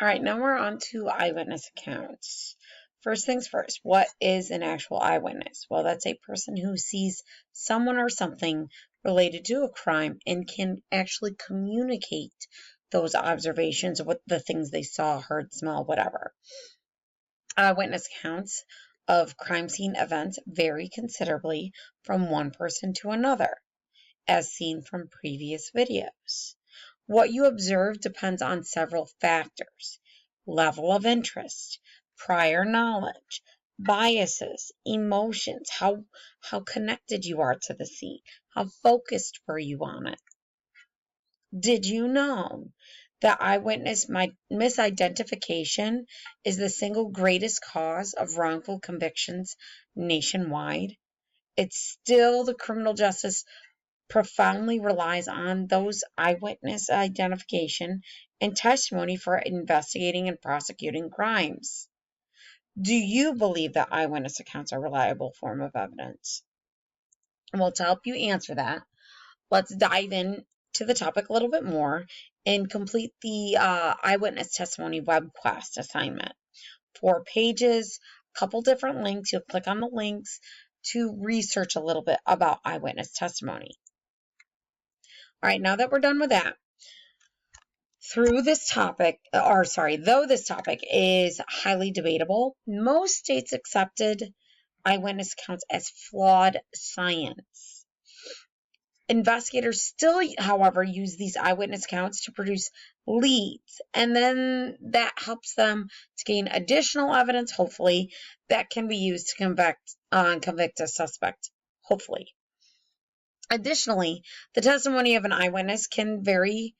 All right, now we're on to eyewitness accounts. First things first, what is an actual eyewitness? Well, that's a person who sees someone or something related to a crime and can actually communicate those observations, what the things they saw, heard, smell, whatever. Eyewitness accounts of crime scene events vary considerably from one person to another, as seen from previous videos. What you observe depends on several factors: level of interest, prior knowledge, biases, emotions, how connected you are to the scene, how focused were you on it. Did you know that eyewitness misidentification is the single greatest cause of wrongful convictions nationwide? It's still the criminal justice profoundly relies on those eyewitness identification and testimony for investigating and prosecuting crimes. Do you believe that eyewitness accounts are a reliable form of evidence? Well, to help you answer that, let's dive in to the topic a little bit more and complete the eyewitness testimony web quest assignment. 4 pages, a couple different links. You'll click on the links to research a little bit about eyewitness testimony. All right, now that we're done with that, though this topic is highly debatable, most states accepted eyewitness accounts as flawed science. Investigators still, however, use these eyewitness accounts to produce leads, and then that helps them to gain additional evidence, hopefully, that can be used to convict a suspect, hopefully. Additionally, the testimony of an eyewitness can be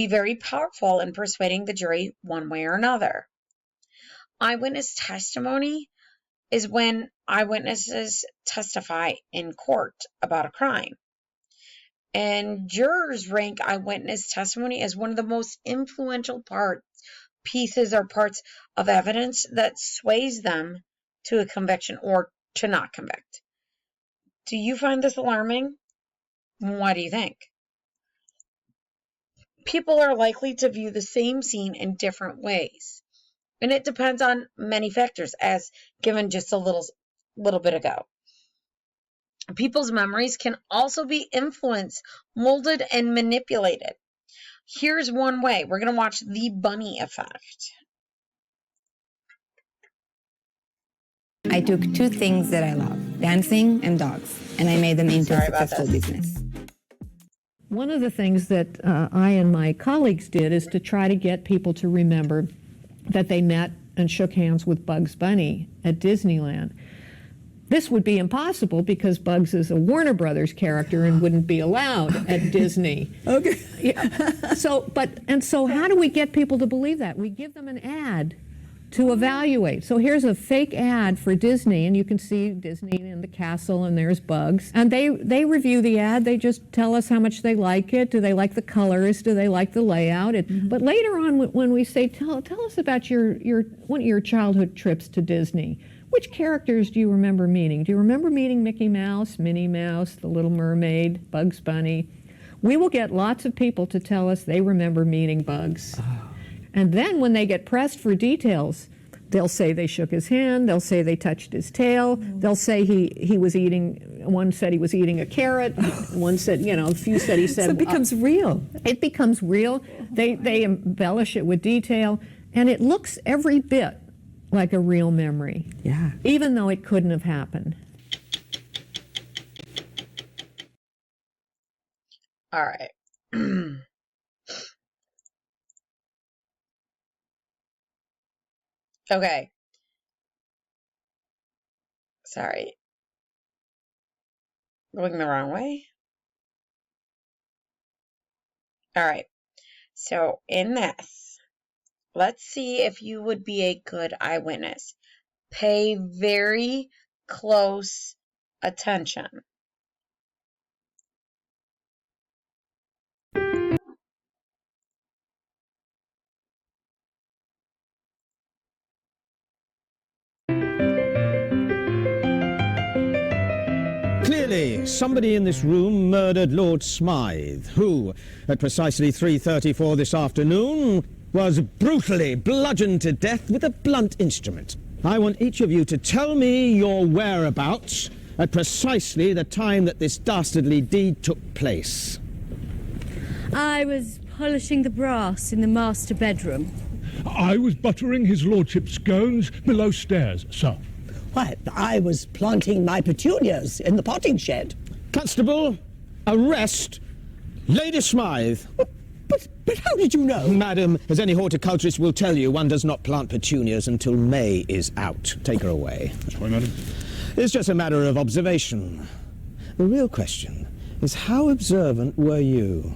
very powerful in persuading the jury one way or another. Eyewitness testimony is when eyewitnesses testify in court about a crime. And jurors rank eyewitness testimony as one of the most influential pieces of evidence that sways them to a conviction or to not convict. Do you find this alarming? What do you think? People are likely to view the same scene in different ways, and it depends on many factors, as given just a little bit ago. People's memories can also be influenced, molded, and manipulated. Here's one way. We're going to watch The Bunny Effect. I took 2 things that I love, dancing and dogs, and I made them into a successful business. One of the things that I and my colleagues did is to try to get people to remember that they met and shook hands with Bugs Bunny at Disneyland. This would be impossible because Bugs is a Warner Brothers character and wouldn't be allowed at Disney. Okay. Yeah. So how do we get people to believe that? We give them an ad to evaluate. So here's a fake ad for Disney, and you can see Disney in the castle, and there's Bugs. And they review the ad. They just tell us how much they like it. Do they like the colors? Do they like the layout? But later on, when we say, tell us about one of your childhood trips to Disney, which characters do you remember meeting? Do you remember meeting Mickey Mouse, Minnie Mouse, the Little Mermaid, Bugs Bunny? We will get lots of people to tell us they remember meeting Bugs. Oh. And then when they get pressed for details, they'll say they shook his hand, they'll say they touched his tail, they'll say he was eating, one said he was eating a carrot, one said, a few said he said... So it becomes real. It becomes real. They embellish it with detail, and it looks every bit like a real memory. Yeah. Even though it couldn't have happened. All right. Okay. Sorry. Going the wrong way? All right. So in this, let's see if you would be a good eyewitness. Pay very close attention. Clearly, somebody in this room murdered Lord Smythe, who, at precisely 3:34 this afternoon, was brutally bludgeoned to death with a blunt instrument. I want each of you to tell me your whereabouts at precisely the time that this dastardly deed took place. I was polishing the brass in the master bedroom. I was buttering his lordship's scones below stairs, sir. Why, I was planting my petunias in the potting shed. Constable, arrest Lady Smythe. But how did you know? Madam, as any horticulturist will tell you, one does not plant petunias until May is out. Take her away. That's why, madam. It's just a matter of observation. The real question is, how observant were you?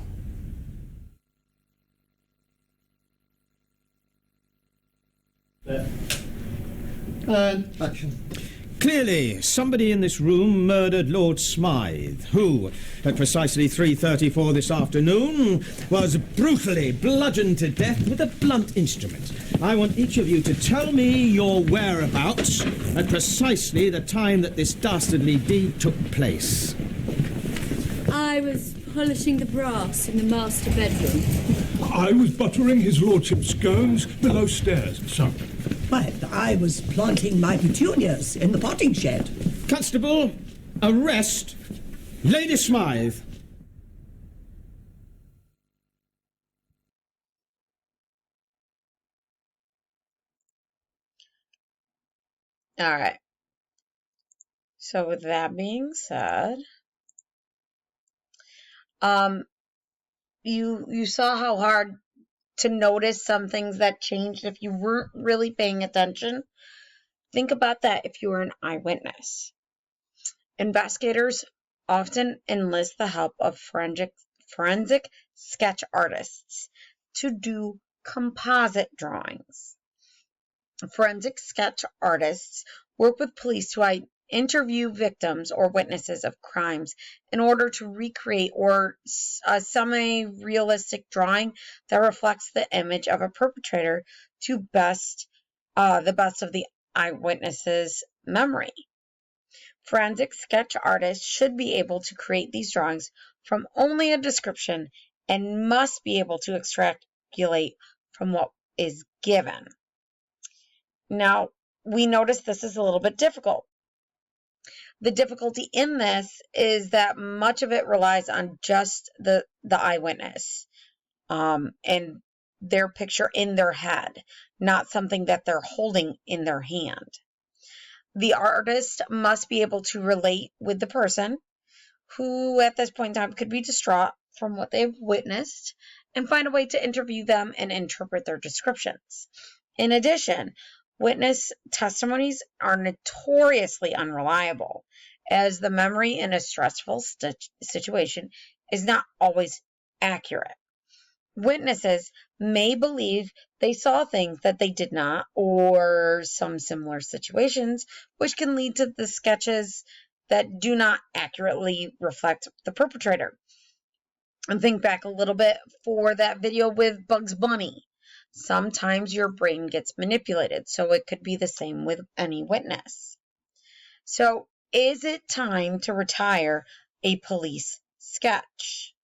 Action. Clearly, somebody in this room murdered Lord Smythe, who, at precisely 3:34 this afternoon, was brutally bludgeoned to death with a blunt instrument. I want each of you to tell me your whereabouts at precisely the time that this dastardly deed took place. I was polishing the brass in the master bedroom. I was buttering his lordship's scones below stairs, sir. Why, I was planting my petunias in the potting shed. Constable, arrest Lady Smythe. All right. So with that being said, you saw how hard to notice some things that changed if you weren't really paying attention. Think about that if you were an eyewitness. Investigators often enlist the help of forensic sketch artists to do composite drawings. Forensic sketch artists work with police to interview victims or witnesses of crimes in order to recreate a semi-realistic drawing that reflects the image of a perpetrator to the best of the eyewitness's memory. Forensic sketch artists should be able to create these drawings from only a description and must be able to extrapolate from what is given. Now, we notice this is a little bit difficult. The difficulty in this is that much of it relies on just the eyewitness and their picture in their head, not something that they're holding in their hand. The artist must be able to relate with the person who at this point in time could be distraught from what they've witnessed and find a way to interview them and interpret their descriptions. In addition, witness testimonies are notoriously unreliable, as the memory in a stressful situation is not always accurate. Witnesses may believe they saw things that they did not, or some similar situations, which can lead to the sketches that do not accurately reflect the perpetrator. And think back a little bit for that video with Bugs Bunny. Sometimes your brain gets manipulated, so it could be the same with any witness. So, is it time to retire a police sketch?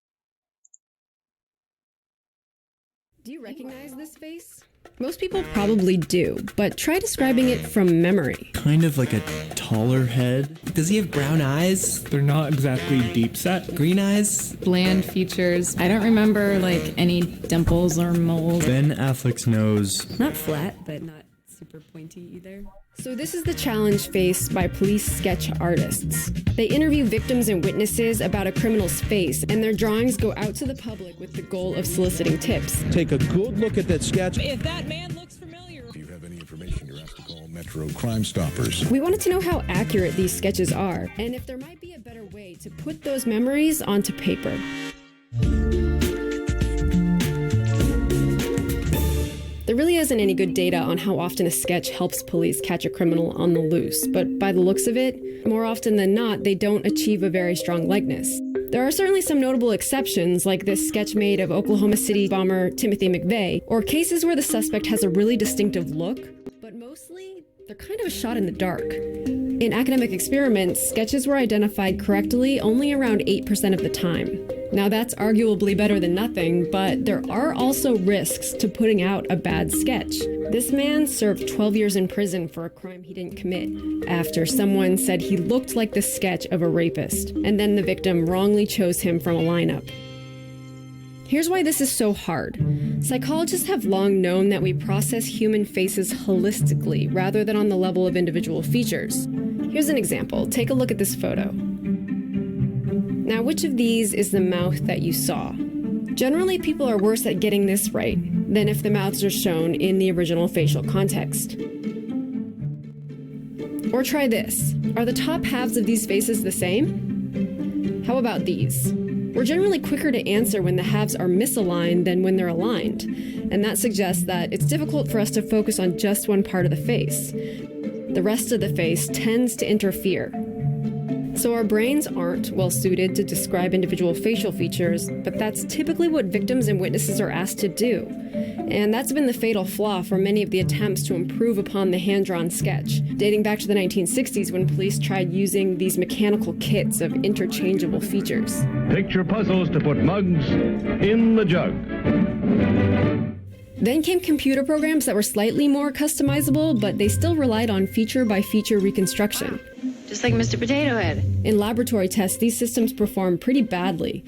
Do you recognize this face? Most people probably do, but try describing it from memory. Kind of like a taller head. Does he have brown eyes? They're not exactly deep set. Green eyes? Bland features. I don't remember like any dimples or moles. Ben Affleck's nose. Not flat, but not super pointy either. So this is the challenge faced by police sketch artists. They interview victims and witnesses about a criminal's face, and their drawings go out to the public with the goal of soliciting tips. Take a good look at that sketch. If that man looks familiar. If you have any information, you're asked to call Metro Crime Stoppers. We wanted to know how accurate these sketches are, and if there might be a better way to put those memories onto paper. There really isn't any good data on how often a sketch helps police catch a criminal on the loose, but by the looks of it, more often than not, they don't achieve a very strong likeness. There are certainly some notable exceptions, like this sketch made of Oklahoma City bomber Timothy McVeigh, or cases where the suspect has a really distinctive look, but mostly, they're kind of a shot in the dark. In academic experiments, sketches were identified correctly only around 8% of the time. Now that's arguably better than nothing, but there are also risks to putting out a bad sketch. This man served 12 years in prison for a crime he didn't commit after someone said he looked like the sketch of a rapist, and then the victim wrongly chose him from a lineup. Here's why this is so hard. Psychologists have long known that we process human faces holistically rather than on the level of individual features. Here's an example. Take a look at this photo. Now, which of these is the mouth that you saw? Generally, people are worse at getting this right than if the mouths are shown in the original facial context. Or try this. Are the top halves of these faces the same? How about these? We're generally quicker to answer when the halves are misaligned than when they're aligned, and that suggests that it's difficult for us to focus on just one part of the face. The rest of the face tends to interfere. So our brains aren't well suited to describe individual facial features, but that's typically what victims and witnesses are asked to do. And that's been the fatal flaw for many of the attempts to improve upon the hand-drawn sketch, dating back to the 1960s when police tried using these mechanical kits of interchangeable features. Picture puzzles to put mugs in the jug. Then came computer programs that were slightly more customizable, but they still relied on feature-by-feature reconstruction. Just like Mr. Potato Head. In laboratory tests, these systems perform pretty badly.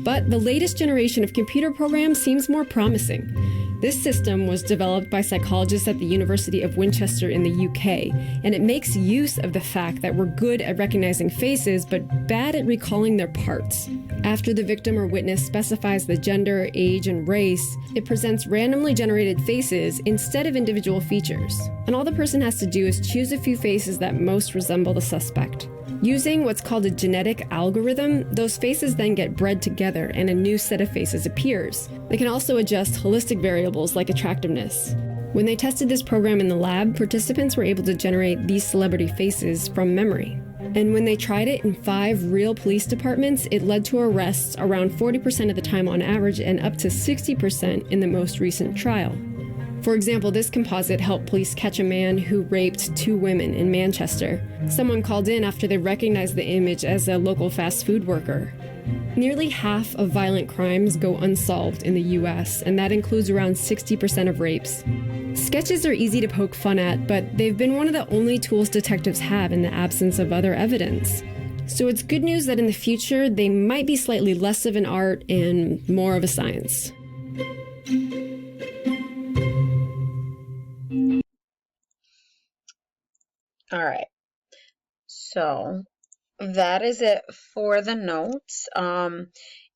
But the latest generation of computer programs seems more promising. This system was developed by psychologists at the University of Winchester in the UK, and it makes use of the fact that we're good at recognizing faces, but bad at recalling their parts. After the victim or witness specifies the gender, age, and race, it presents randomly generated faces instead of individual features. And all the person has to do is choose a few faces that most resemble the suspect. Using what's called a genetic algorithm, those faces then get bred together and a new set of faces appears. They can also adjust holistic variables like attractiveness. When they tested this program in the lab, participants were able to generate these celebrity faces from memory. And when they tried it in 5 real police departments, it led to arrests around 40% of the time on average and up to 60% in the most recent trial. For example, this composite helped police catch a man who raped 2 women in Manchester. Someone called in after they recognized the image as a local fast food worker. Nearly half of violent crimes go unsolved in the US, and that includes around 60% of rapes. Sketches are easy to poke fun at, but they've been one of the only tools detectives have in the absence of other evidence. So it's good news that in the future, they might be slightly less of an art and more of a science. All right, so that is it for the notes.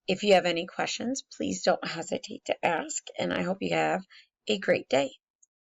If you have any questions, please don't hesitate to ask, and I hope you have a great day.